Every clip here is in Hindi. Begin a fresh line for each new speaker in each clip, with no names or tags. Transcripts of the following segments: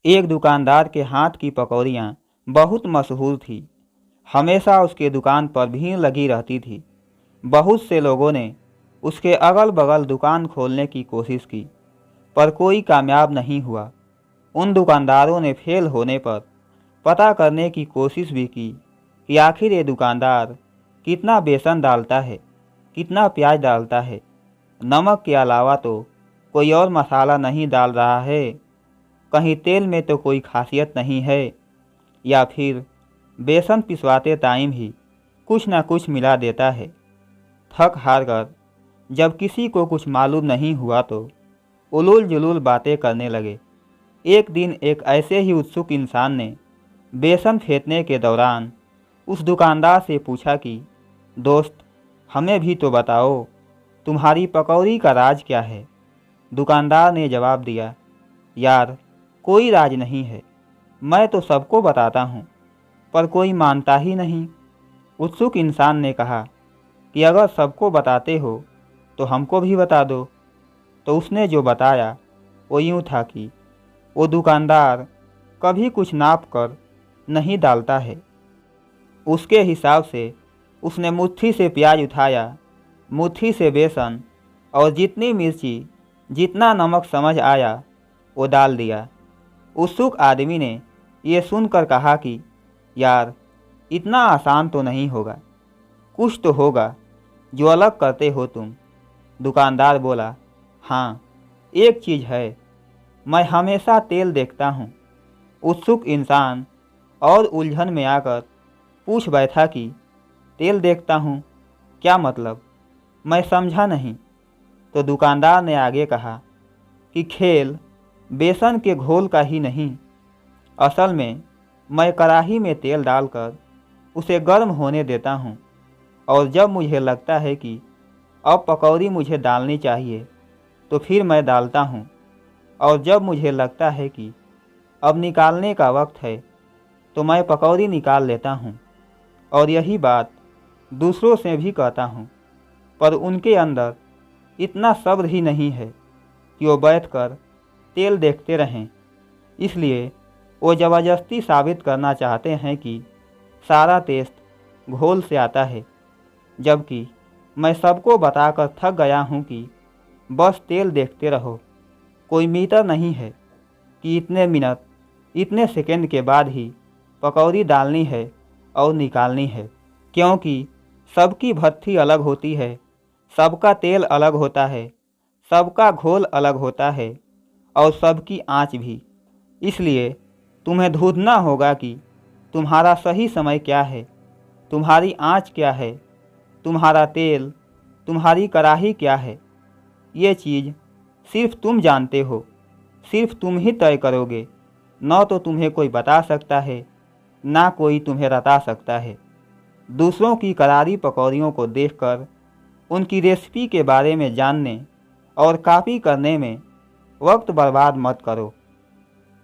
एक दुकानदार के हाथ की पकौड़ियाँ बहुत मशहूर थी। हमेशा उसके दुकान पर भीड़ लगी रहती थी। बहुत से लोगों ने उसके अगल बगल दुकान खोलने की कोशिश की, पर कोई कामयाब नहीं हुआ। उन दुकानदारों ने फेल होने पर पता करने की कोशिश भी की कि आखिर ये दुकानदार कितना बेसन डालता है, कितना प्याज डालता है, नमक के अलावा तो कोई और मसाला नहीं डाल रहा है, कहीं तेल में तो कोई खासियत नहीं है, या फिर बेसन पिसवाते टाइम ही कुछ ना कुछ मिला देता है। थक हार कर जब किसी को कुछ मालूम नहीं हुआ तो उलूल जुलूल बातें करने लगे। एक दिन एक ऐसे ही उत्सुक इंसान ने बेसन फेंटने के दौरान उस दुकानदार से पूछा कि दोस्त, हमें भी तो बताओ, तुम्हारी पकौड़ी का राज क्या है। दुकानदार ने जवाब दिया, यार, कोई राज नहीं है, मैं तो सबको बताता हूँ, पर कोई मानता ही नहीं। उत्सुक इंसान ने कहा कि अगर सबको बताते हो तो हमको भी बता दो। तो उसने जो बताया वो यूँ था कि वो दुकानदार कभी कुछ नाप कर नहीं डालता है। उसके हिसाब से उसने मुट्ठी से प्याज उठाया, मुट्ठी से बेसन, और जितनी मिर्ची, जितना नमक समझ आया वो डाल दिया। उत्सुक आदमी ने ये सुनकर कहा कि यार, इतना आसान तो नहीं होगा, कुछ तो होगा जो अलग करते हो तुम। दुकानदार बोला, हाँ, एक चीज़ है, मैं हमेशा तेल देखता हूँ। उत्सुक इंसान और उलझन में आकर पूछ बैठा कि तेल देखता हूँ, क्या मतलब? मैं समझा नहीं। तो दुकानदार ने आगे कहा कि खेल बेसन के घोल का ही नहीं, असल में मैं कढ़ाई में तेल डालकर उसे गर्म होने देता हूँ, और जब मुझे लगता है कि अब पकौड़ी मुझे डालनी चाहिए तो फिर मैं डालता हूँ, और जब मुझे लगता है कि अब निकालने का वक्त है तो मैं पकौड़ी निकाल लेता हूँ। और यही बात दूसरों से भी कहता हूँ, पर उनके अंदर इतना सब्र ही नहीं है कि वो बैठकर तेल देखते रहें। इसलिए वो ज़बरदस्ती साबित करना चाहते हैं कि सारा टेस्ट घोल से आता है, जबकि मैं सबको बताकर थक गया हूँ कि बस तेल देखते रहो। कोई मीटर नहीं है कि इतने मिनट, इतने सेकंड के बाद ही पकौड़ी डालनी है और निकालनी है, क्योंकि सबकी भट्ठी अलग होती है, सबका तेल अलग होता है, सबका घोल अलग होता है, और सबकी आँच भी। इसलिए तुम्हें ढूंढना होगा कि तुम्हारा सही समय क्या है, तुम्हारी आँच क्या है, तुम्हारा तेल, तुम्हारी कढ़ाई क्या है। ये चीज़ सिर्फ तुम जानते हो, सिर्फ तुम ही तय करोगे। न तो तुम्हें कोई बता सकता है, ना कोई तुम्हें बता सकता है। दूसरों की करारी पकौड़ियों को देखकर उनकी रेसिपी के बारे में जानने और कॉपी करने में वक्त बर्बाद मत करो।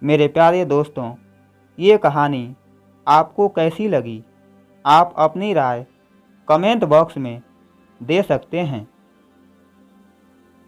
मेरे प्यारे दोस्तों, ये कहानी आपको कैसी लगी? आप अपनी राय कमेंट बॉक्स में दे सकते हैं।